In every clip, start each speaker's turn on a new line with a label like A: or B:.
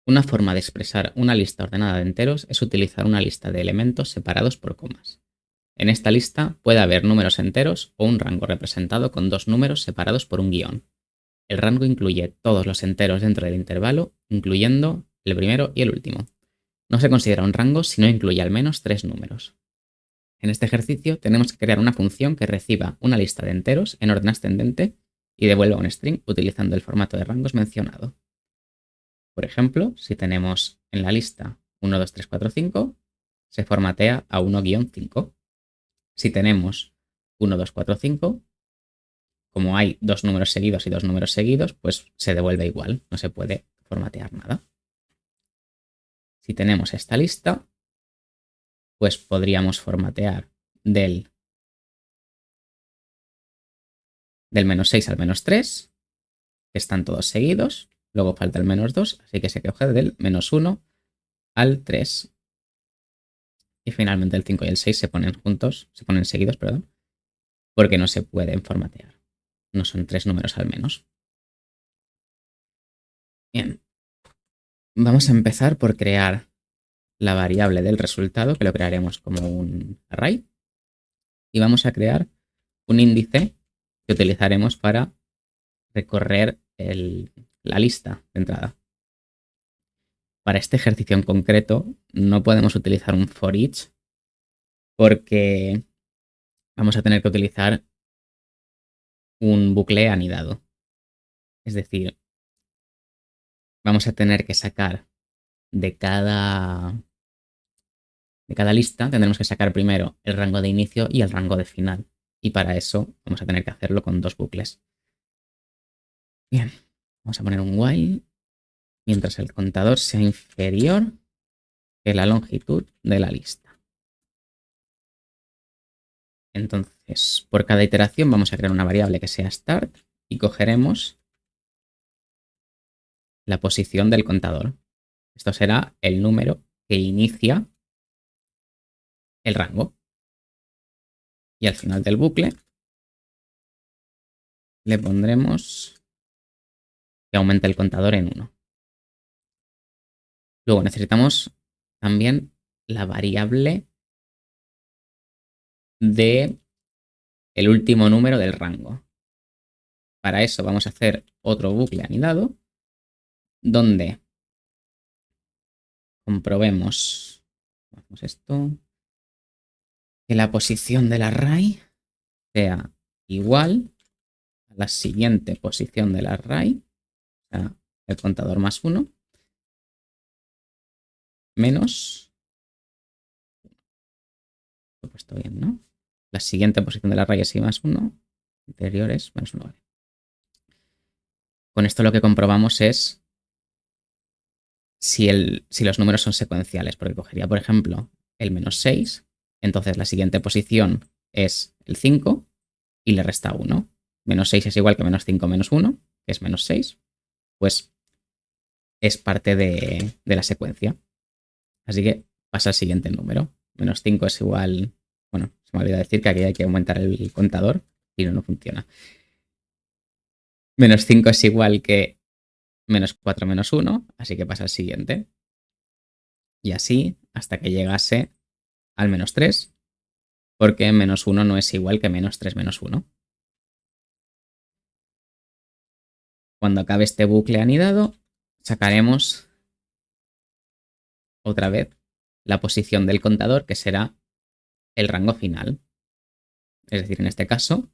A: Una forma de expresar una lista ordenada de enteros es utilizar una lista de elementos separados por comas. En esta lista puede haber números enteros o un rango representado con dos números separados por un guión. El rango incluye todos los enteros dentro del intervalo, incluyendo el primero y el último. No se considera un rango si no incluye al menos tres números. En este ejercicio tenemos que crear una función que reciba una lista de enteros en orden ascendente y devuelva un string utilizando el formato de rangos mencionado. Por ejemplo, si tenemos en la lista 1, 2, 3, 4, 5, se formatea a 1-5. Si tenemos 1, 2, 4, 5, como hay dos números seguidos y dos números seguidos, pues se devuelve igual, no se puede formatear nada. Si tenemos esta lista, pues podríamos formatear del -6 al -3, que están todos seguidos, luego falta el -2, así que se coge del -1 al 3. Y finalmente el 5 y el 6 se ponen juntos, se ponen seguidos, perdón, porque no se pueden formatear. No son tres números al menos. Bien, vamos a empezar por crear la variable del resultado, que lo crearemos como un array, y vamos a crear un índice que utilizaremos para recorrer la lista de entrada. Para este ejercicio en concreto no podemos utilizar un for each porque vamos a tener que utilizar un bucle anidado. Es decir, vamos a tener que sacar de cada lista, tendremos que sacar primero el rango de inicio y el rango de final. Y para eso vamos a tener que hacerlo con dos bucles. Bien, vamos a poner un while mientras el contador sea inferior que la longitud de la lista. Entonces, por cada iteración vamos a crear una variable que sea start y cogeremos la posición del contador. Esto será el número que inicia el rango. Y al final del bucle le pondremos que aumente el contador en 1. Luego necesitamos también la variable de el último número del rango. Para eso vamos a hacer otro bucle anidado donde comprobemos esto, que la posición del array sea igual a la siguiente posición del array, o sea, el contador más 1, menos, lo he puesto bien, ¿no? La siguiente posición del array es i más 1, anterior es menos 1. Vale. Con esto lo que comprobamos es si los números son secuenciales, porque cogería, por ejemplo, el -6, entonces la siguiente posición es el 5 y le resta 1. -6 es igual que -5 menos 1, que es -6, pues es parte de la secuencia. Así que pasa al siguiente número. -5 es igual, bueno, se me olvidó decir que aquí hay que aumentar el contador y no funciona. -5 es igual que -4 menos 1, así que pasa al siguiente. Y así hasta que llegase al -3, porque -1 no es igual que -3 menos 1. Cuando acabe este bucle anidado, sacaremos otra vez la posición del contador, que será el rango final. Es decir, en este caso,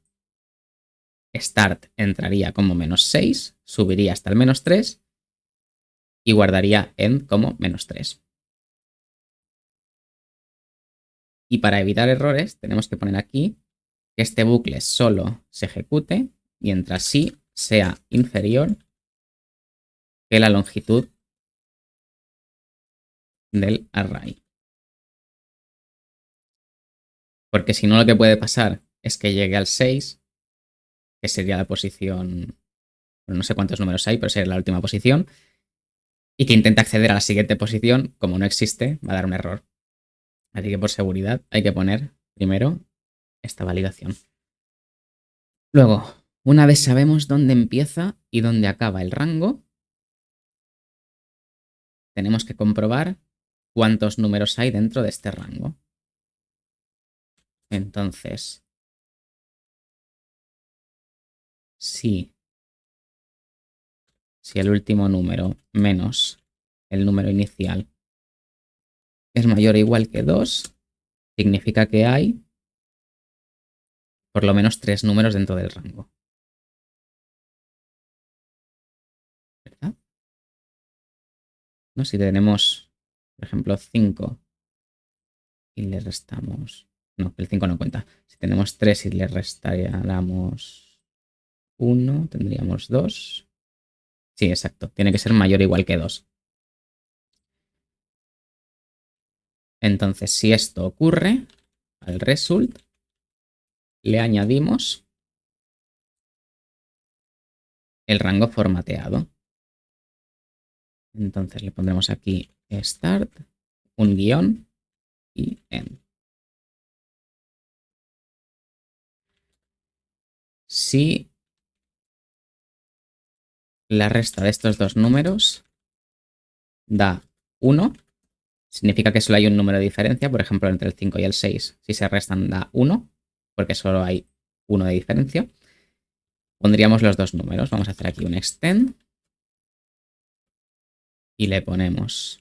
A: start entraría como -6, subiría hasta el -3 y guardaría end como -3. Y para evitar errores, tenemos que poner aquí que este bucle solo se ejecute mientras sí sea inferior que la longitud del array. Porque si no, lo que puede pasar es que llegue al 6, que sería la posición, no sé cuántos números hay, pero sería la última posición, y que intente acceder a la siguiente posición, como no existe, va a dar un error. Así que por seguridad hay que poner primero esta validación. Luego, una vez sabemos dónde empieza y dónde acaba el rango, tenemos que comprobar cuántos números hay dentro de este rango. Entonces, si el último número menos el número inicial es mayor o igual que 2, significa que hay por lo menos 3 números dentro del rango. ¿Verdad? ¿No? Si tenemos, por ejemplo, 5 y le restamos... No, el 5 no cuenta. Si tenemos 3 y le restáramos 1, tendríamos 2. Sí, exacto. Tiene que ser mayor o igual que 2. Entonces, si esto ocurre, al result le añadimos el rango formateado. Entonces le pondremos aquí start, un guión y end. Si la resta de estos dos números da 1, significa que solo hay un número de diferencia, por ejemplo, entre el 5 y el 6. Si se restan da 1, porque solo hay 1 de diferencia. Pondríamos los dos números. Vamos a hacer aquí un extend y le ponemos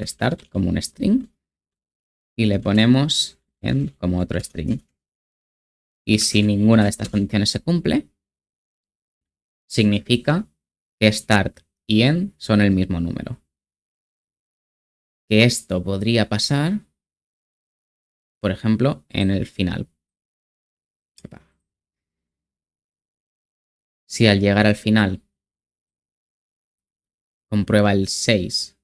A: start como un string y le ponemos end como otro string. Y si ninguna de estas condiciones se cumple, significa que start y end son el mismo número. Que esto podría pasar, por ejemplo, en el final. Si al llegar al final comprueba el 6,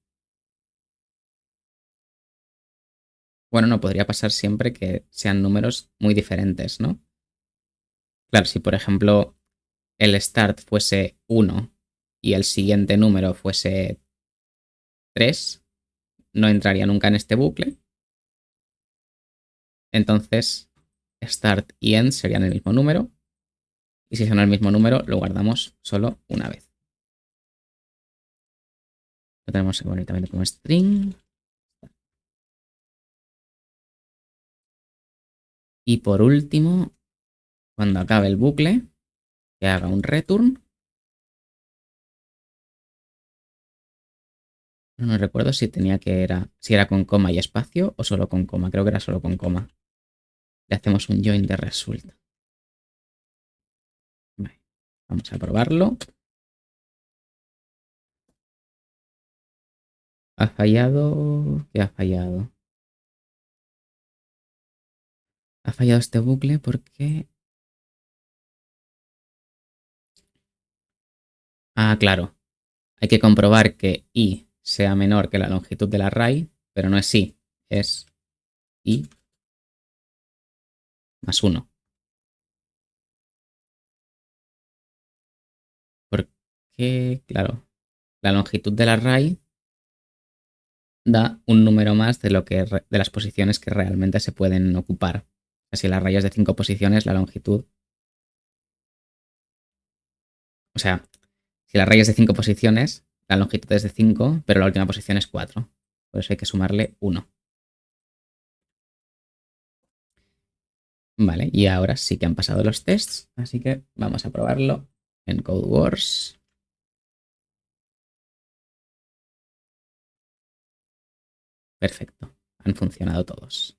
A: bueno, no podría pasar siempre que sean números muy diferentes, ¿no? Claro, si por ejemplo el start fuese 1 y el siguiente número fuese 3, no entraría nunca en este bucle. Entonces, start y end serían el mismo número. Y si son el mismo número, lo guardamos solo una vez. Lo tenemos que poner también como string. Y por último, cuando acabe el bucle, que haga un return. No recuerdo si si era con coma y espacio o solo con coma. Creo que era solo con coma. Le hacemos un join de result. Vale, vamos a probarlo. ¿Ha fallado? ¿Qué ha fallado? Ha fallado este bucle porque... Ah, claro. Hay que comprobar que i sea menor que la longitud del array, pero no es i, es i más 1. Porque, claro, la longitud del array da un número más de de las posiciones que realmente se pueden ocupar. Si el array es de 5 posiciones, la longitud... O sea, si el array es de 5 posiciones, la longitud es de 5, pero la última posición es 4. Por eso hay que sumarle 1. Vale, y ahora sí que han pasado los tests, así que vamos a probarlo en CodeWars. Perfecto, han funcionado todos.